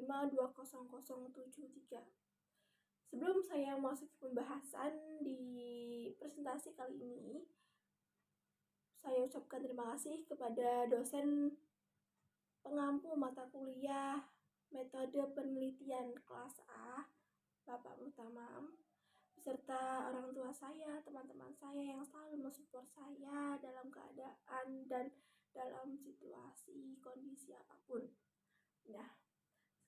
52073. Sebelum saya masuk ke pembahasan di presentasi kali ini, saya ucapkan terima kasih kepada dosen pengampu mata kuliah metode penelitian kelas A, Bapak Mutamam, beserta orang tua saya, teman-teman saya yang selalu mensupport saya dalam keadaan dan dalam situasi kondisi apapun. Nah,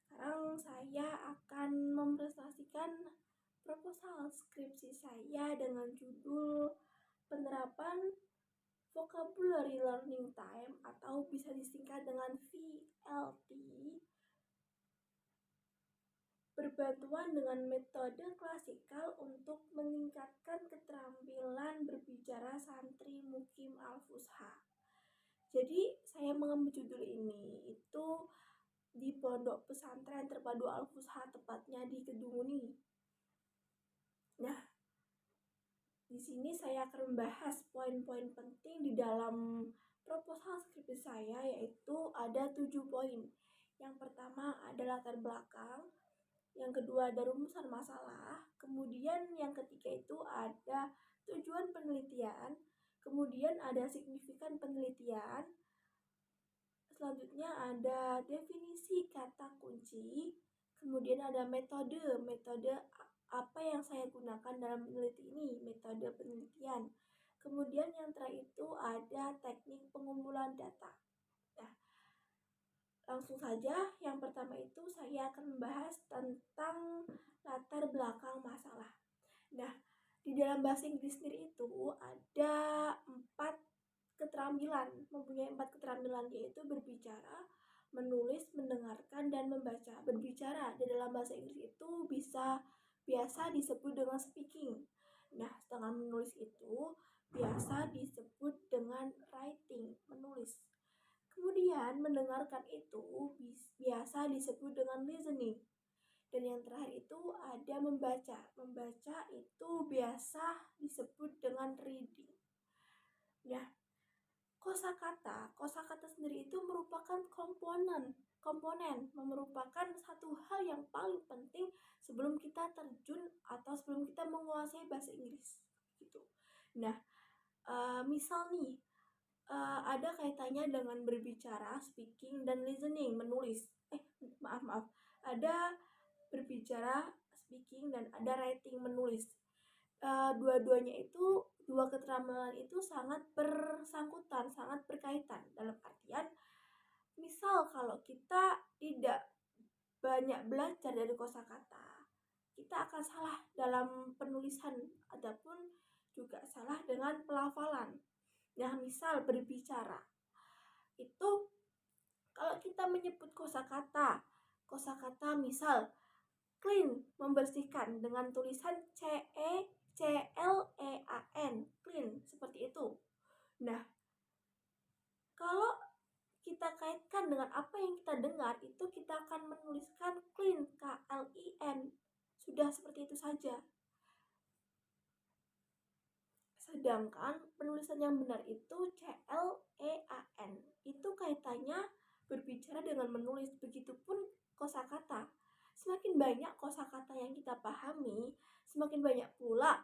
sekarang saya akan mempresentasikan proposal skripsi saya dengan judul penerapan Vocabulary Learning Time atau bisa disingkat dengan VLT, berbantuan dengan metode klasikal untuk meningkatkan keterampilan berbicara santri Mukim Al-Fusha. Jadi saya mengambil judul ini itu di Pondok Pesantren Terpadu Al-Fusha, tepatnya di Kedunguni. Nah, di sini saya akan membahas poin-poin penting di dalam proposal skripsi saya, yaitu ada 7 poin. Yang pertama adalah latar belakang, yang kedua ada rumusan masalah, kemudian yang ketiga itu ada tujuan penelitian, kemudian ada signifikan penelitian, selanjutnya ada definisi kata kunci, kemudian ada metode apa yang saya gunakan dalam meneliti ini, metode penelitian. Kemudian yang terakhir itu ada teknik pengumpulan data. Nah, langsung saja, yang pertama itu saya akan membahas tentang latar belakang masalah. Nah, di dalam bahasa Inggris sendiri itu ada mempunyai 4 keterampilan, yaitu berbicara, menulis, mendengarkan, dan membaca. Berbicara di dalam bahasa Inggris itu biasa disebut dengan speaking. Nah, sedangkan menulis itu biasa disebut dengan writing, menulis. Kemudian mendengarkan itu biasa disebut dengan listening. Dan yang terakhir itu ada membaca. Membaca itu biasa disebut dengan reading. Nah, kosakata sendiri itu merupakan komponen merupakan satu hal yang paling penting sebelum kita terjun atau sebelum kita menguasai bahasa Inggris gitu. Nah, misal nih ada kaitannya dengan berbicara, speaking, dan listening, menulis. Maaf. Ada berbicara, speaking, dan ada writing, menulis. Dua-duanya itu, dua keterampilan itu sangat bersangkutan, sangat berkaitan. Dalam artian, misal kalau kita tidak banyak belajar dari kosakata, kita akan salah dalam penulisan ataupun juga salah dengan pelafalan. Nah, misal berbicara itu kalau kita menyebut kosakata misal clean, membersihkan, dengan tulisan CLEAN, clean, seperti itu. Nah, kalau kita kaitkan dengan apa yang kita dengar, itu kita akan menuliskan clean, KLIN. Sudah seperti itu saja. Sedangkan penulisan yang benar itu CLEAN. Itu kaitannya berbicara dengan menulis, begitupun kosakata. Semakin banyak kosakata yang kita pahami, semakin banyak pula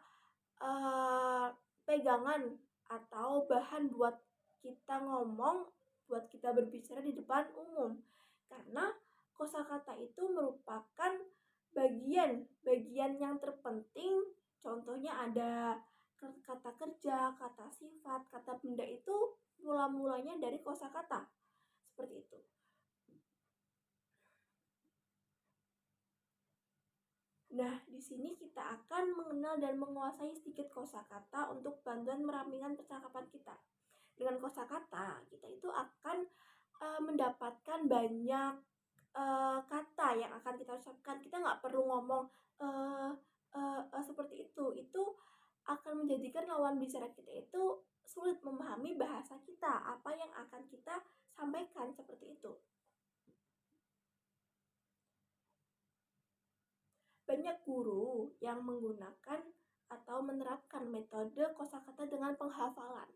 pegangan atau bahan buat kita ngomong, buat kita berbicara di depan umum. Karena kosakata itu merupakan bagian yang terpenting. Contohnya ada kata kerja, kata sifat, kata benda, itu mula-mulanya dari kosakata. Seperti itu. Nah, di sini kita akan mengenal dan menguasai sedikit kosakata untuk bantuan merampingkan percakapan kita. Dengan kosakata, kita itu akan mendapatkan banyak kata yang akan kita ucapkan. Kita nggak perlu ngomong seperti itu. Itu akan menjadikan lawan bicara kita itu sulit memahami bahasa kita, apa yang akan kita sampaikan, seperti itu. Banyak guru yang menggunakan atau menerapkan metode kosakata dengan penghafalan.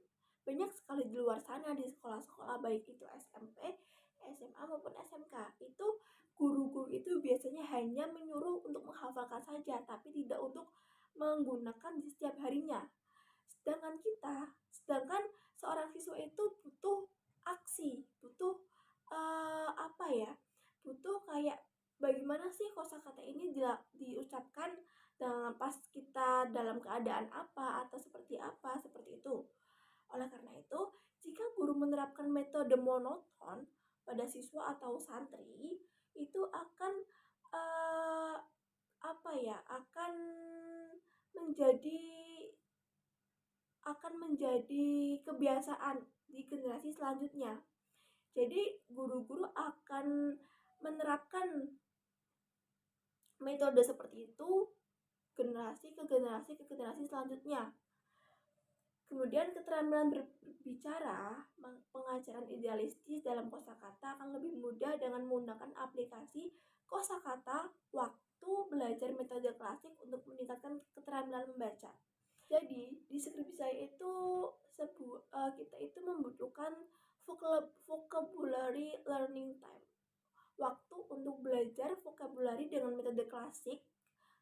Banyak sekali di luar sana di sekolah-sekolah, baik itu SMP, SMA maupun SMK. Itu guru-guru itu biasanya hanya menyuruh untuk menghafalkan saja, tapi tidak untuk menggunakan di setiap harinya. Sedangkan seorang siswa itu butuh aksi, butuh apa ya? Butuh kayak bagaimana sih kosakata ini diucapkan dengan pas kita dalam keadaan apa atau seperti apa, seperti itu. Oleh karena itu, jika guru menerapkan metode monoton pada siswa atau santri, itu akan eh, apa ya? Menjadi akan menjadi kebiasaan di generasi selanjutnya. Jadi guru-guru akan menerapkan metode seperti itu generasi ke generasi ke generasi selanjutnya. Kemudian keterampilan berbicara, pengajaran idealistis dalam kosakata akan lebih mudah dengan menggunakan aplikasi kosakata waktu belajar metode klasik untuk meningkatkan keterampilan membaca. Jadi di skripsi saya itu kita itu membutuhkan vocabulary learning time, waktu untuk belajar vocabulary dengan metode klasik,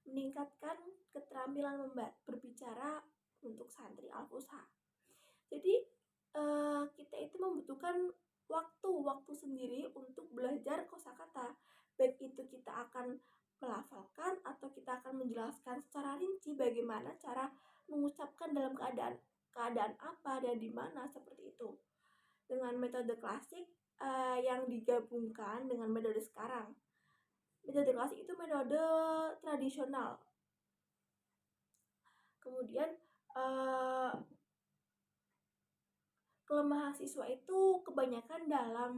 meningkatkan keterampilan berbicara untuk santri Al-Fusha. Jadi kita itu membutuhkan waktu sendiri untuk belajar kosakata, baik itu kita akan melafalkan atau kita akan menjelaskan secara rinci bagaimana cara mengucapkan dalam keadaan apa dan di mana, seperti itu. Dengan metode klasik yang digabungkan dengan metode sekarang. Metode klasik itu metode tradisional. Kemudian kelemahan siswa itu kebanyakan dalam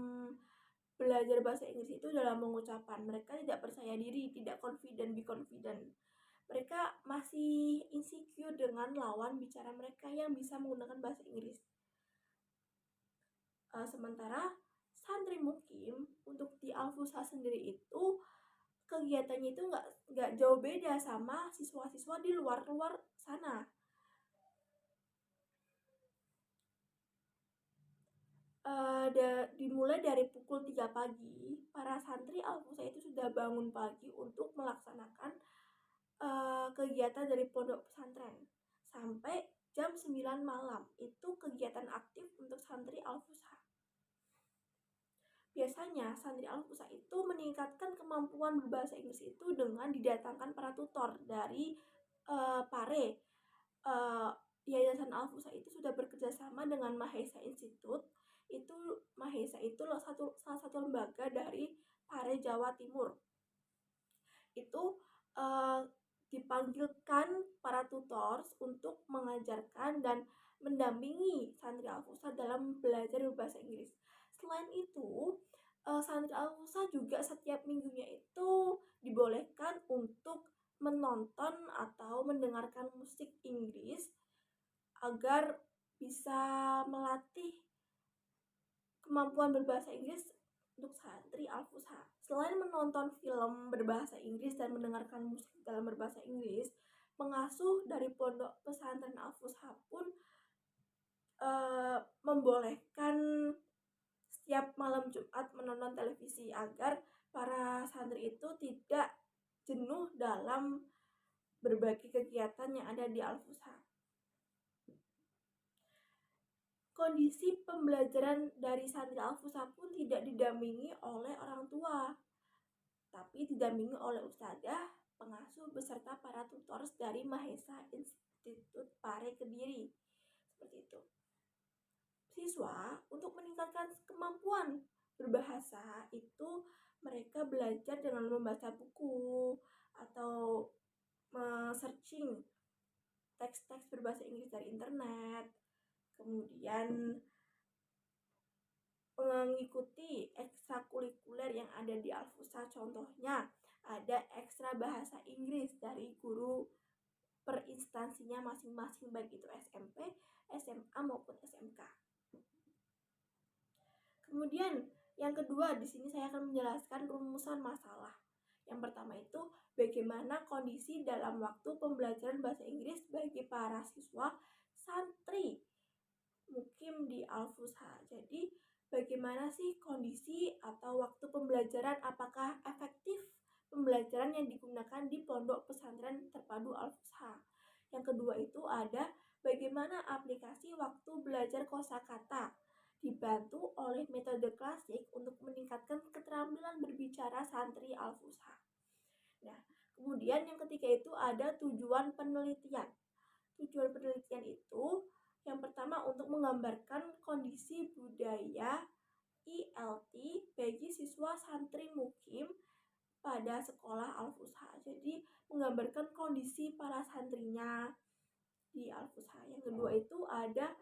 belajar bahasa Inggris itu dalam pengucapan. Mereka tidak percaya diri, tidak be confident. Mereka masih insecure dengan lawan bicara mereka yang bisa menggunakan bahasa Inggris. Sementara santri mukim untuk di Al-Fusha sendiri itu kegiatannya itu nggak jauh beda sama siswa-siswa di luar sana. Dimulai dari pukul 3 pagi, para santri Al-Fusha itu sudah bangun pagi untuk melaksanakan kegiatan dari pondok pesantren sampai jam 9 malam. Itu kegiatan aktif untuk santri Al-Fusha. Biasanya santri Al-Fusha itu meningkatkan kemampuan berbahasa Inggris itu dengan didatangkan para tutor dari Pare. Yayasan Al-Fusha itu sudah bekerja sama dengan Mahesa Institute. Mahesa itu salah satu lembaga dari Pare Jawa Timur. Itu dipanggilkan para tutors untuk mengajarkan dan mendampingi santri Al-Fusha dalam belajar berbahasa Inggris. Selain itu, santri Al-Fusha juga setiap minggunya itu dibolehkan untuk menonton atau mendengarkan musik Inggris agar bisa melatih kemampuan berbahasa Inggris untuk santri Al-Fusha. Selain menonton film berbahasa Inggris dan mendengarkan musik dalam berbahasa Inggris, pengasuh dari pondok pesantren Al-Fusha pun membolehkan setiap malam Jumat menonton televisi agar para santri itu tidak jenuh dalam berbagai kegiatan yang ada di Al-Fusha. Kondisi pembelajaran dari santri Al-Fusha pun tidak didampingi oleh orang tua, tapi didampingi oleh ustadzah, pengasuh beserta para tutors dari Mahesa Institute Pare Kediri. Seperti itu. Siswa untuk meningkatkan kemampuan berbahasa itu mereka belajar dengan membaca buku atau searching teks-teks berbahasa Inggris dari internet. Kemudian mengikuti ekstrakurikuler yang ada di Al-Fusha, contohnya ada ekstra bahasa Inggris dari guru per instansinya masing-masing, baik itu SMP, SMA maupun SMK. Kemudian yang kedua, di sini saya akan menjelaskan rumusan masalah. Yang pertama itu bagaimana kondisi dalam waktu pembelajaran bahasa Inggris bagi para siswa santri mukim di Al-Fusha. Jadi bagaimana sih kondisi atau waktu pembelajaran, apakah efektif pembelajaran yang digunakan di pondok pesantren terpadu Al-Fusha. Yang kedua itu ada bagaimana aplikasi waktu belajar kosakata dibantu oleh metode klasik untuk meningkatkan keterampilan berbicara santri Al-Fusha. Nah, kemudian yang ketiga itu ada tujuan penelitian. Tujuan penelitian itu yang pertama untuk menggambarkan kondisi budaya ILT bagi siswa santri mukim pada sekolah Al-Fusha. Jadi menggambarkan kondisi para santrinya di Al-Fusha. Yang kedua itu ada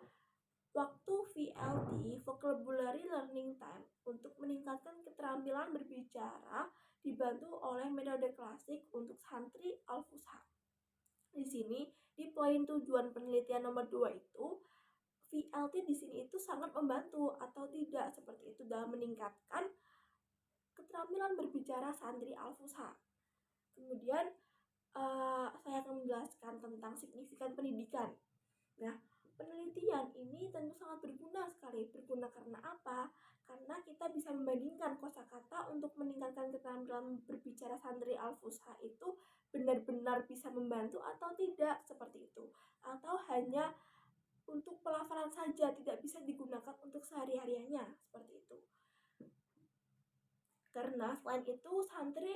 waktu VLT, Vocabulary Learning Time, untuk meningkatkan keterampilan berbicara dibantu oleh metode klasik untuk santri Al-Fusha. Di sini di poin tujuan penelitian nomor 2 itu VLT di sini itu sangat membantu atau tidak seperti itu dalam meningkatkan keterampilan berbicara santri Al-Fusha. Kemudian saya akan menjelaskan tentang signifikan pendidikan. Nah, penelitian ini tentu sangat berguna sekali. Berguna karena apa? Karena kita bisa membandingkan kosakata untuk meningkatkan keterampilan berbicara santri Al-Fusha itu benar-benar bisa membantu atau tidak, seperti itu. Atau hanya untuk pelafalan saja, tidak bisa digunakan untuk sehari-harinya, seperti itu. Karena selain itu, santri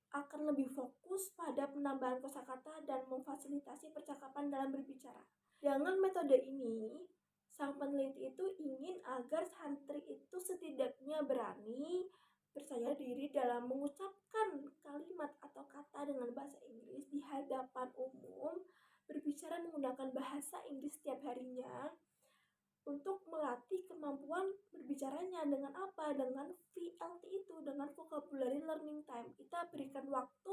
akan lebih fokus pada penambahan kosakata dan memfasilitasi percakapan dalam berbicara. Dengan metode ini, sang peneliti itu ingin agar santri itu setidaknya berani percaya diri dalam mengucapkan kalimat atau kata dengan bahasa Inggris di hadapan umum, berbicara menggunakan bahasa Inggris setiap harinya, untuk melatih kemampuan berbicaranya dengan apa? Dengan VLT itu, dengan vocabulary learning time. Kita berikan waktu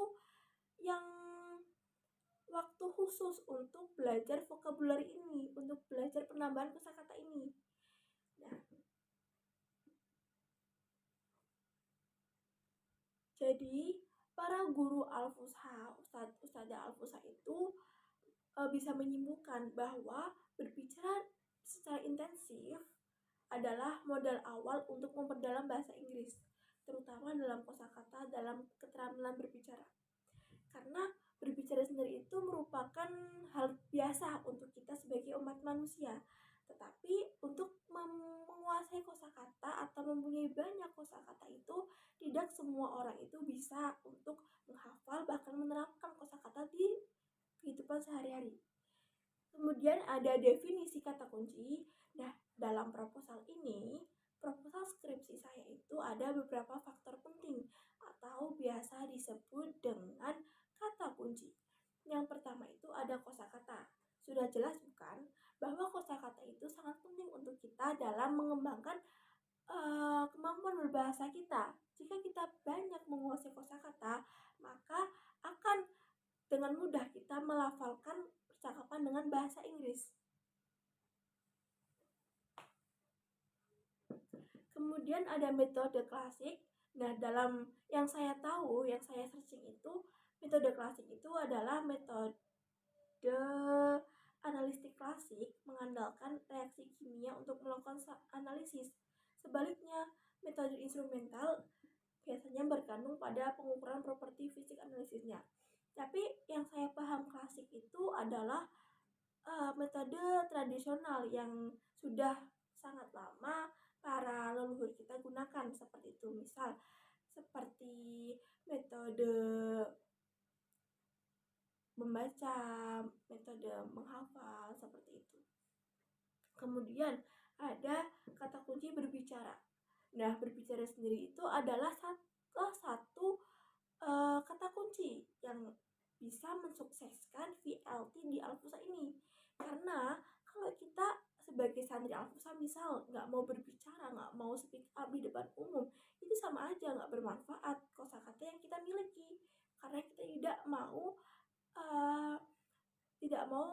khusus untuk belajar vocabulary ini, untuk belajar penambahan kosakata ini. Nah, jadi para guru Al-Fusha, ustadzah Al-Fusha itu bisa menyimpulkan bahwa berbicara secara intensif adalah modal awal untuk memperdalam bahasa Inggris, terutama dalam kosakata dalam keterampilan berbicara. Karena berbicara sendiri itu merupakan hal biasa untuk kita sebagai umat manusia. Tetapi untuk menguasai kosakata atau mempunyai banyak kosakata itu tidak semua orang itu bisa untuk menghafal bahkan menerapkan kosakata di kehidupan sehari-hari. Kemudian ada definisi kata kunci. Nah, dalam proposal skripsi saya itu ada beberapa faktor penting atau biasa disebut dengan kata kunci. Yang pertama itu ada kosakata. Sudah jelas bukan bahwa kosakata itu sangat penting untuk kita dalam mengembangkan kemampuan berbahasa kita. Jika kita banyak menguasai kosakata, maka akan dengan mudah kita melafalkan percakapan dengan bahasa Inggris. Kemudian ada metode klasik. Nah, dalam yang saya tahu, yang saya searching itu, metode klasik itu adalah metode analitik klasik mengandalkan reaksi kimia untuk melakukan analisis. Sebaliknya, metode instrumental biasanya bergantung pada pengukuran properti fisik analisisnya. Tapi yang saya paham klasik itu adalah metode tradisional yang sudah sangat lama para leluhur kita gunakan, seperti itu. Misal seperti metode membaca, metode menghafal, seperti itu. Kemudian ada kata kunci berbicara. Nah, berbicara sendiri itu adalah salah satu kata kunci yang bisa mensukseskan VLT di Al-Fusha ini. Karena kalau kita sebagai santri Al-Fusha misal nggak mau berbicara, nggak mau speak up di depan umum, itu sama aja nggak bermanfaat kosakata yang kita miliki. Karena kita tidak mau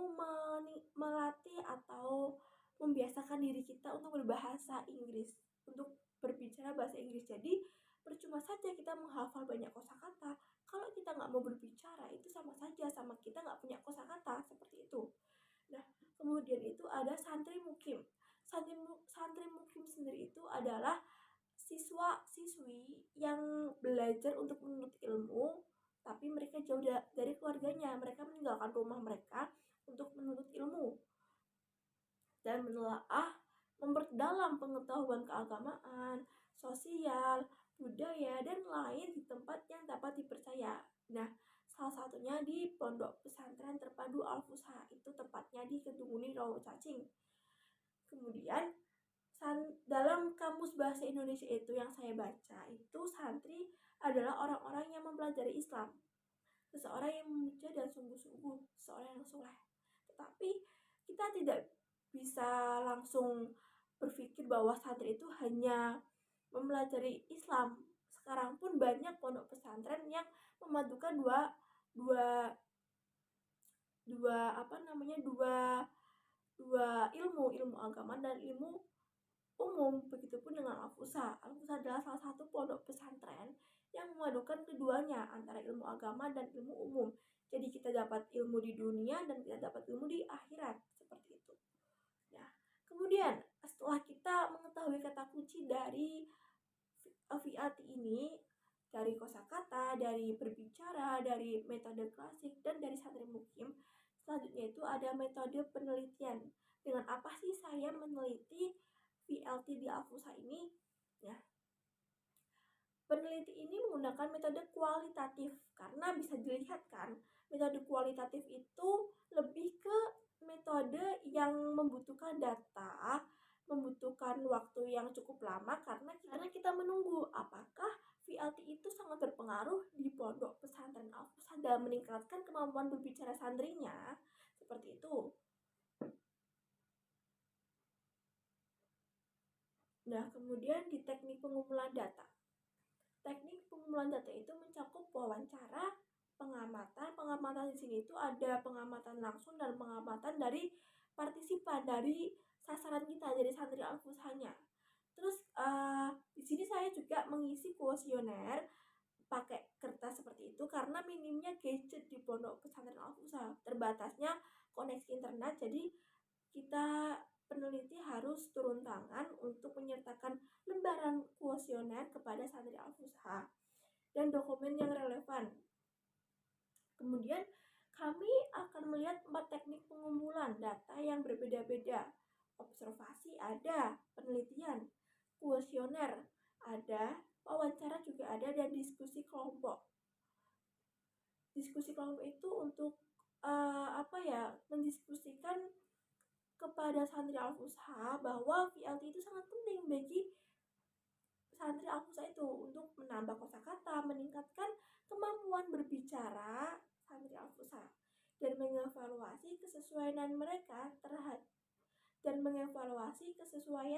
melatih atau membiasakan diri kita untuk berbahasa Inggris, untuk berbicara bahasa Inggris. Jadi percuma saja kita menghafal banyak kosakata kalau kita nggak mau berbicara, itu sama saja sama kita nggak punya kosakata, seperti itu. Nah, kemudian itu ada santri mukim. santri mukim sendiri itu adalah siswa-siswi yang belajar untuk menuntut ilmu, tapi mereka jauh dari keluarganya. Mereka meninggalkan rumah mereka untuk menuntut ilmu dan menelaah, memperdalam pengetahuan keagamaan, sosial, budaya, dan lain di tempat yang dapat dipercaya. Nah, salah satunya di Pondok Pesantren Terpadu Al-Fusha, itu tepatnya di Kedunguni, Rawacacing. Kemudian dalam kamus bahasa Indonesia itu yang saya baca, itu santri adalah orang-orang yang mempelajari Islam, seseorang yang memuja dan sungguh-sungguh, seseorang yang soleh. Tetapi kita tidak bisa langsung berpikir bahwa santri itu hanya mempelajari Islam. Sekarang pun banyak pondok pesantren yang memadukan dua ilmu agama dan ilmu umum. Begitupun dengan Al-Fusha. Al-Fusha adalah salah satu pondok pesantren yang memadukan keduanya, antara ilmu agama dan ilmu umum. Jadi kita dapat ilmu di dunia dan kita dapat ilmu di akhirat, seperti itu. Nah, kemudian setelah kita mengetahui kata kunci dari VLT ini, dari kosakata, dari berbicara, dari metode klasik, dan dari santri mukim, selanjutnya itu ada metode penelitian. Dengan apa sih saya meneliti VLT di Al-Fusha ini? Ya, peneliti ini menggunakan metode kualitatif karena bisa dilihat kan, metode kualitatif itu lebih ke metode yang membutuhkan data, membutuhkan waktu yang cukup lama karena kita menunggu apakah VLT itu sangat berpengaruh di pondok pesantren Al-Fusha dalam meningkatkan kemampuan berbicara santrinya, seperti itu. Nah, kemudian di teknik pengumpulan data. Teknik pengumpulan data itu mencakup wawancara, pengamatan. Pengamatan di sini itu ada pengamatan langsung dan pengamatan dari partisipan, dari sasaran kita, dari santri Al-Fushanya. Terus di sini saya juga mengisi kuesioner pakai kertas seperti itu karena minimnya gadget di pondok pesantren Al-Fusha, terbatasnya koneksi internet, jadi kita peneliti harus turun tangan untuk menyertakan lembaran kuesioner kepada santri Al-Fusha dan dokumen yang relevan. Kemudian kami akan melihat 4 teknik pengumpulan data yang berbeda-beda. Observasi ada, penelitian, kuesioner ada, wawancara juga ada, dan diskusi kelompok. Diskusi kelompok itu untuk mendiskusikan kepada santri Al-Fusha bahwa VLT itu sangat penting bagi santri Al-Fusha itu untuk menambah kosakata, meningkatkan kemampuan berbicara santri Al-Fusha, dan mengevaluasi kesesuaian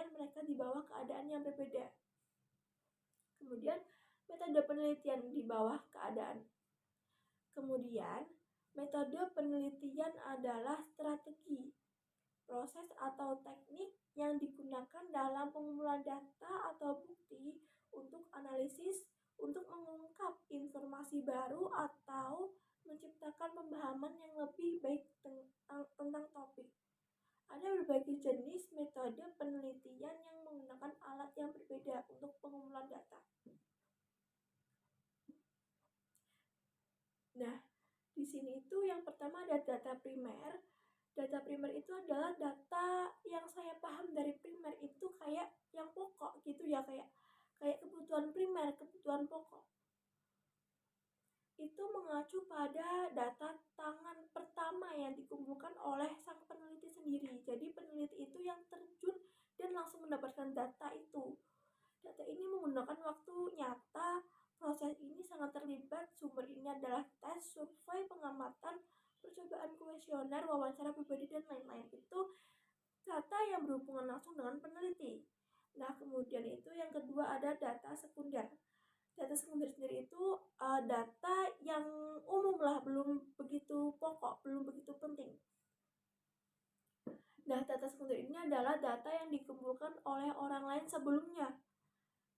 mereka di bawah keadaan yang berbeda. Kemudian metode penelitian di bawah keadaan. Kemudian metode penelitian adalah strategi, proses atau teknik yang digunakan dalam pengumpulan data atau bukti untuk analisis, untuk mengungkap informasi baru atau menciptakan pemahaman yang lebih baik tentang topik. Ada berbagai jenis metode penelitian yang menggunakan alat yang berbeda untuk pengumpulan data. Nah, di sini itu yang pertama ada data primer. Data primer itu adalah data yang saya paham dari primer itu kayak yang pokok gitu ya, kayak kebutuhan primer, kebutuhan pokok. Itu mengacu pada data tangan pertama yang dikumpulkan oleh sang peneliti sendiri. Jadi peneliti itu yang terjun dan langsung mendapatkan data itu. Data ini menggunakan waktu nyata. Proses ini sangat terlibat. Sumber ini adalah tes, survei, pengamatan, percobaan kuesioner, wawancara pribadi, dan lain-lain. Itu data yang berhubungan langsung dengan peneliti. Nah, kemudian itu yang kedua ada data sekunder. Data sekunder sendiri itu data yang umum lah, belum begitu pokok, belum begitu penting. Nah, data sekunder ini adalah data yang dikumpulkan oleh orang lain sebelumnya.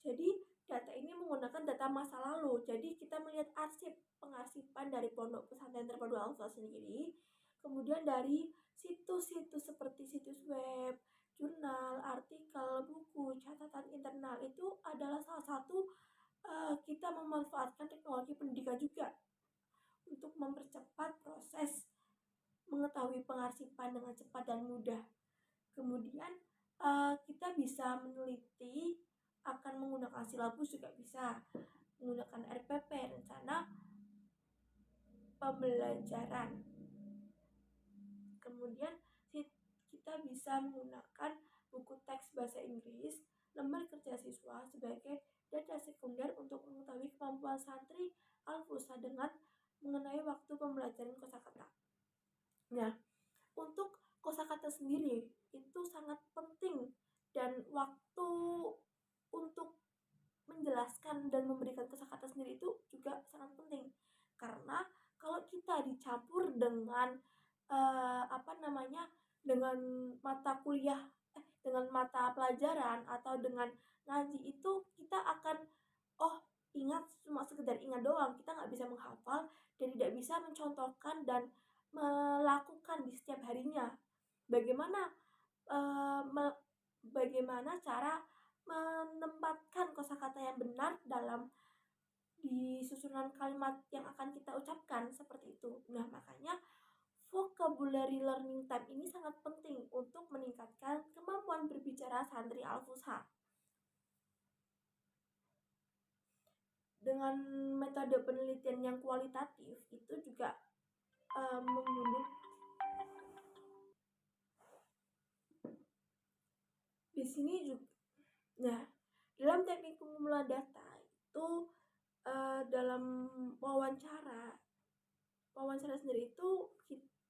Jadi, data ini menggunakan data masa lalu. Jadi, kita melihat arsip pengarsipan dari Pondok Pesantren Terpadu Al-Fusha sendiri. Kemudian dari situs-situs seperti situs web, jurnal, artikel, buku, catatan internal itu adalah salah satu kita memanfaatkan teknologi pendidikan juga untuk mempercepat proses mengetahui pengarsipan dengan cepat dan mudah. Kemudian kita bisa meneliti akan menggunakan silabus juga bisa, menggunakan RPP, rencana pembelajaran. Kemudian kita bisa menggunakan buku teks bahasa Inggris, lembar kerja siswa sebagai data sekunder untuk mengetahui kemampuan santri Al-Fusha dengan mengenai waktu pembelajaran kosakata. Nah, untuk kosakata sendiri itu sangat penting dan waktu untuk menjelaskan dan memberikan kosakata sendiri itu juga sangat penting, karena kalau kita dicampur dengan dengan mata kuliah dengan mata pelajaran atau dengan ngaji itu kita akan ingat cuma sekedar ingat doang, kita nggak bisa menghafal dan tidak bisa mencontohkan dan melakukan di setiap harinya. Bagaimana cara menempatkan kosakata yang benar dalam di susunan kalimat yang akan kita ucapkan seperti itu. Nah, makanya vocabulary learning time ini sangat penting untuk meningkatkan kemampuan berbicara santri Al-Fusha. Dengan metode penelitian yang kualitatif itu juga membunuh di sini juga. Nah, dalam teknik pengumpulan data itu dalam wawancara sendiri itu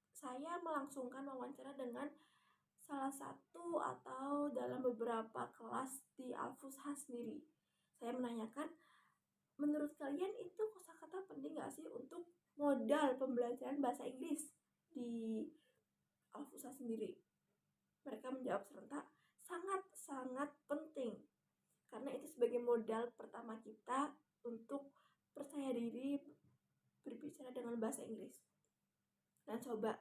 saya melangsungkan wawancara dengan salah satu atau dalam beberapa kelas di Al-Fusha sendiri. Saya menanyakan, menurut kalian itu kosakata penting gak sih untuk modal pembelajaran bahasa Inggris di Al-Fusha sendiri? Mereka menjawab serentak, sangat-sangat penting, karena itu sebagai modal pertama kita untuk percaya diri berbicara dengan bahasa Inggris. Nah, coba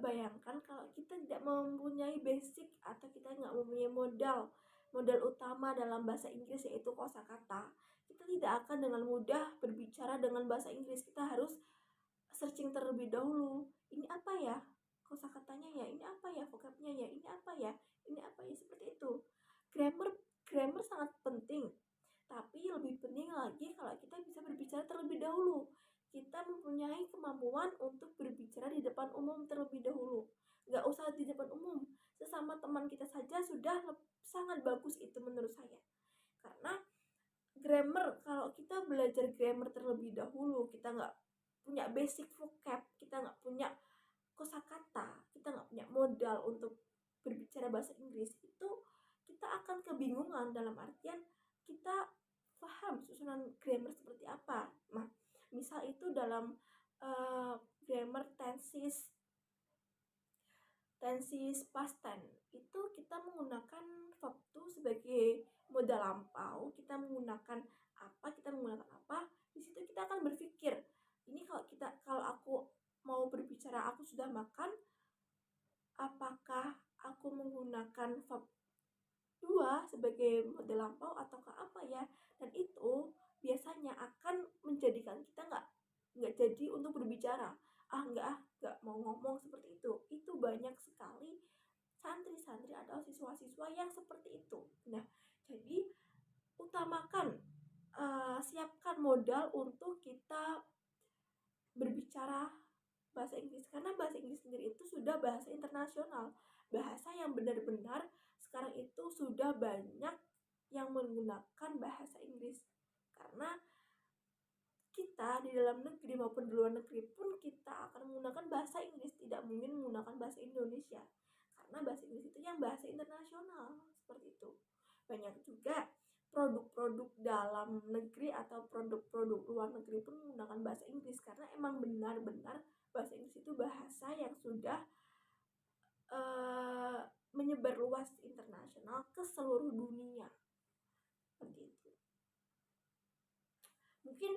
bayangkan kalau kita tidak mempunyai basic atau kita nggak mempunyai modal utama dalam bahasa Inggris, yaitu kosakata, kita tidak akan dengan mudah berbicara dengan bahasa Inggris. Kita harus searching terlebih dahulu. Ini apa ya kosakatanya ya? Ini apa ya vocabnya ya? Ini apa ya? Ini apa ya? Seperti itu. Grammar sangat penting. Tapi lebih penting lagi kalau kita bisa berbicara terlebih dahulu. Kita mempunyai kemampuan untuk berbicara di depan umum terlebih dahulu. Nggak usah di depan umum, sesama teman kita saja sudah sangat bagus itu menurut saya. Karena grammar, kalau kita belajar grammar terlebih dahulu, kita nggak punya basic vocab, kita nggak punya kosakata, kita nggak punya modal untuk berbicara bahasa Inggris, itu kita akan kebingungan dalam artian kita paham susunan grammar seperti apa. Nah, misal itu dalam grammar tenses past tense itu kita menggunakan verb to sebagai modal lampau, kita menggunakan apa, di situ kita akan berpikir, ini kalau aku mau berbicara aku sudah makan, apakah aku menggunakan verb 2 sebagai model lampau ataukah apa ya? Dan itu biasanya akan menjadikan kita nggak jadi untuk berbicara. Nggak mau ngomong seperti itu. Itu banyak sekali santri-santri atau siswa-siswa yang seperti itu. Nah, jadi utamakan, siapkan modal untuk kita berbicara bahasa Inggris, karena bahasa Inggris sendiri itu sudah bahasa internasional, bahasa yang benar-benar sekarang itu sudah banyak yang menggunakan bahasa Inggris. Karena kita di dalam negeri maupun di luar negeri pun kita akan menggunakan bahasa Inggris, tidak mungkin menggunakan bahasa Indonesia, karena bahasa Inggris itu yang bahasa internasional seperti itu. Banyak juga produk-produk dalam negeri atau produk-produk luar negeri pun menggunakan bahasa Inggris, karena emang benar-benar bahasa Inggris itu bahasa yang sudah menyebar luas internasional ke seluruh dunia. Seperti itu. Mungkin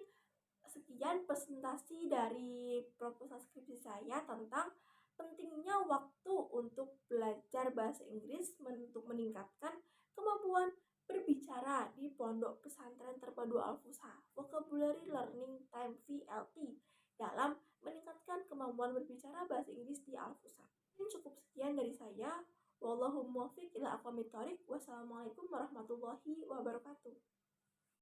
sekian presentasi dari proposal skripsi saya tentang pentingnya waktu untuk belajar bahasa Inggris untuk meningkatkan kemampuan berbicara di Pondok Pesantren Terpadu Al-Fusa Vocabulary Learning Time VLT dalam meningkatkan kemampuan berbicara bahasa Inggris di Al-Fusa. Ini cukup sekian dari saya. Wallahu muwaffiq ila aqwamit thoriq. Wassalamualaikum warahmatullahi wabarakatuh.